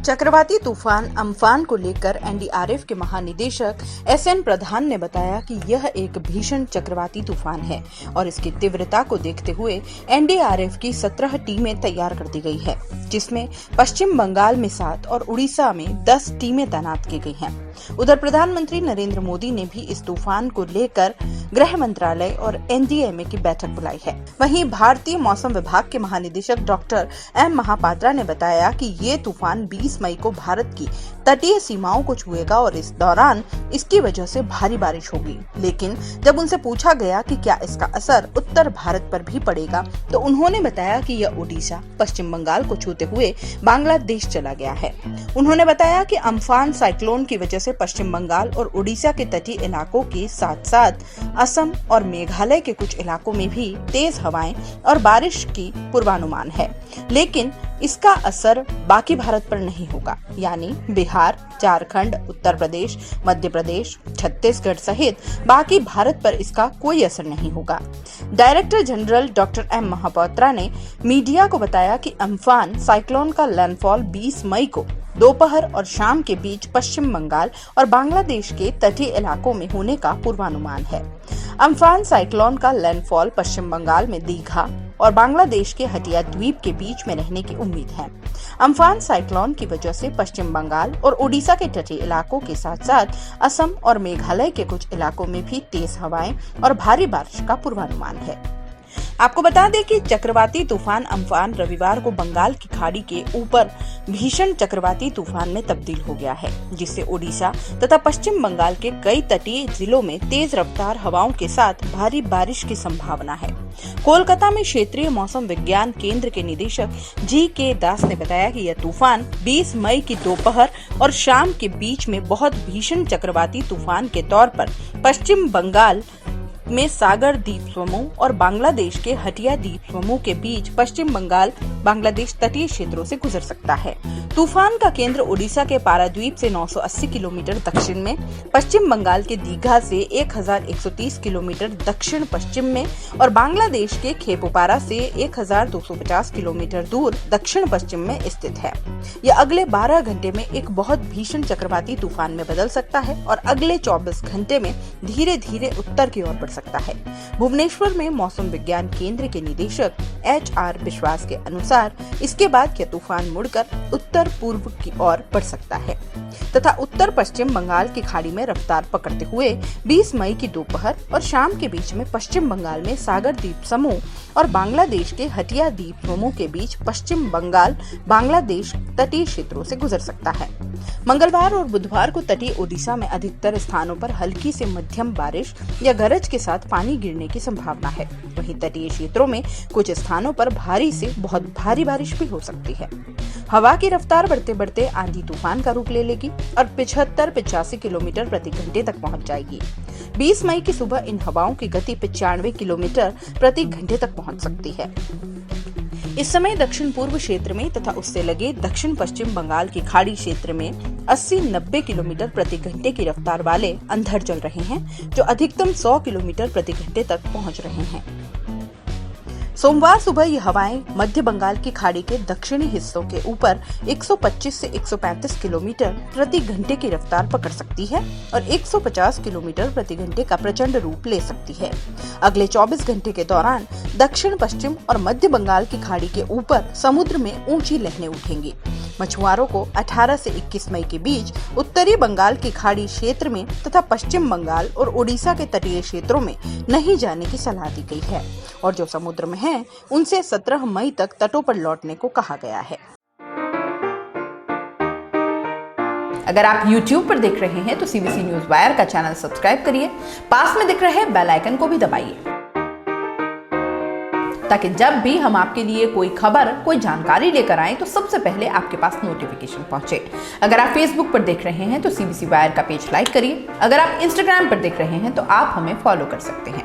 चक्रवाती तूफान अम्फान को लेकर एनडीआरएफ के महानिदेशक एसएन प्रधान ने बताया कि यह एक भीषण चक्रवाती तूफान है और इसकी तीव्रता को देखते हुए एनडीआरएफ की 17 टीमें तैयार कर दी गई है, जिसमें पश्चिम बंगाल में 7 और उड़ीसा में 10 टीमें तैनात की गई हैं। उधर प्रधानमंत्री नरेंद्र मोदी ने भी इस तूफान को लेकर गृह मंत्रालय और एनडीएमए की बैठक बुलाई है। वहीं भारतीय मौसम विभाग के महानिदेशक डॉक्टर एम महापात्रा ने बताया कि ये तूफान 20 मई को भारत की तटीय सीमाओं को छुएगा और इस दौरान इसकी वजह से भारी बारिश होगी। लेकिन जब उनसे पूछा गया कि क्या इसका असर उत्तर भारत पर भी पड़ेगा, तो उन्होंने बताया कि यह ओडिशा, पश्चिम बंगाल को छूते हुए बांग्लादेश चला गया है। उन्होंने बताया कि अम्फान साइक्लोन की वजह से पश्चिम बंगाल और उड़ीसा के तटीय इलाकों के साथ साथ असम और मेघालय के कुछ इलाकों में भी तेज हवाएं और बारिश की पूर्वानुमान है, लेकिन इसका असर बाकी भारत पर नहीं होगा, यानी बिहार, झारखंड, उत्तर प्रदेश, मध्य प्रदेश, छत्तीसगढ़ सहित बाकी भारत पर इसका कोई असर नहीं होगा। Director general doctor M Mohapatra ने मीडिया को बताया कि अम्फान साइक्लोन का लैंडफॉल 20 मई को दोपहर और शाम के बीच पश्चिम बंगाल और बांग्लादेश के तटीय इलाकों में होने का पूर्वानुमान है। अम्फान साइक्लोन का लैंडफॉल पश्चिम बंगाल में दीघा और बांग्लादेश के हटिया द्वीप के बीच में रहने की उम्मीद है। अम्फान साइक्लोन की वजह से पश्चिम बंगाल और उड़ीसा के तटीय इलाकों के साथ साथ असम और मेघालय के कुछ इलाकों में भी तेज हवाएं और भारी बारिश का पूर्वानुमान है। आपको बता दें कि चक्रवाती तूफान अम्फान रविवार को बंगाल की खाड़ी के ऊपर भीषण चक्रवाती तूफान में तब्दील हो गया है, जिससे ओडिशा तथा पश्चिम बंगाल के कई तटीय जिलों में तेज रफ्तार हवाओं के साथ भारी बारिश की संभावना है। कोलकाता में क्षेत्रीय मौसम विज्ञान केंद्र के निदेशक जी.के. दास ने बताया कि यह तूफान 20 मई की दोपहर और शाम के बीच में बहुत भीषण चक्रवाती तूफान के तौर पर पश्चिम बंगाल में सागर द्वीप समूह और बांग्लादेश के हटिया द्वीप समूह के बीच पश्चिम बंगाल बांग्लादेश तटीय क्षेत्रों से गुजर सकता है। तूफान का केंद्र ओडिशा के पाराद्वीप से 980 किलोमीटर दक्षिण में, पश्चिम बंगाल के दीघा से 1130 किलोमीटर दक्षिण पश्चिम में और बांग्लादेश के खेपुपारा से 1250 किलोमीटर दूर दक्षिण पश्चिम में स्थित है। यह अगले 12 घंटे में एक बहुत भीषण चक्रवाती तूफान में बदल सकता है और अगले 24 घंटे में धीरे धीरे उत्तर की ओर बढ़ सकता है। भुवनेश्वर में मौसम विज्ञान केंद्र के निदेशक एच.आर. विश्वास के अनुसार इसके बाद यह तूफान मुड़कर उत्तर पूर्व की ओर बढ़ सकता है तथा उत्तर पश्चिम बंगाल की खाड़ी में रफ्तार पकड़ते हुए 20 मई की दोपहर और शाम के बीच में पश्चिम बंगाल में सागर द्वीप समूह और बांग्लादेश के हटिया द्वीप समूह के बीच पश्चिम बंगाल बांग्लादेश तटीय क्षेत्रों से गुजर सकता है। मंगलवार और बुधवार को तटीय ओडिशा में अधिकतर स्थानों पर हल्की से मध्यम बारिश या गरज के साथ पानी गिरने की संभावना है। वहीं तटीय क्षेत्रों में कुछ स्थानों पर भारी से बहुत भारी बारिश भी हो सकती है। हवा की रफ्तार बढ़ते बढ़ते आंधी तूफान का रूप ले लेगी और 75-85 किलोमीटर प्रति घंटे तक पहुंच जाएगी। 20 मई की सुबह इन हवाओं की गति 95 किलोमीटर प्रति घंटे तक पहुंच सकती है। इस समय दक्षिण पूर्व क्षेत्र में तथा उससे लगे दक्षिण पश्चिम बंगाल की खाड़ी क्षेत्र में 80-90 किलोमीटर प्रति घंटे की रफ्तार वाले अंधड़ चल रहे हैं, जो अधिकतम 100 किलोमीटर प्रति घंटे तक पहुंच रहे हैं। सोमवार सुबह ये हवाएं मध्य बंगाल की खाड़ी के दक्षिणी हिस्सों के ऊपर 125 से 135 किलोमीटर प्रति घंटे की रफ्तार पकड़ सकती है और 150 किलोमीटर प्रति घंटे का प्रचंड रूप ले सकती है। अगले 24 घंटे के दौरान दक्षिण पश्चिम और मध्य बंगाल की खाड़ी के ऊपर समुद्र में ऊंची लहरें उठेंगी। मछुआरों को 18 से 21 मई के बीच उत्तरी बंगाल की खाड़ी क्षेत्र में तथा पश्चिम बंगाल और ओडिशा के तटीय क्षेत्रों में नहीं जाने की सलाह दी गई है और जो समुद्र में हैं, उनसे 17 मई तक तटों पर लौटने को कहा गया है। अगर आप YouTube पर देख रहे हैं तो CBC न्यूज वायर का चैनल सब्सक्राइब करिए, पास में दिख रहे बेल आइकन को भी दबाइए, ताकि जब भी हम आपके लिए कोई खबर, कोई जानकारी लेकर आए तो सबसे पहले आपके पास नोटिफिकेशन पहुंचे। अगर आप Facebook पर देख रहे हैं तो CBC वायर का पेज लाइक करिए। अगर आप Instagram पर देख रहे हैं तो आप हमें फॉलो कर सकते हैं।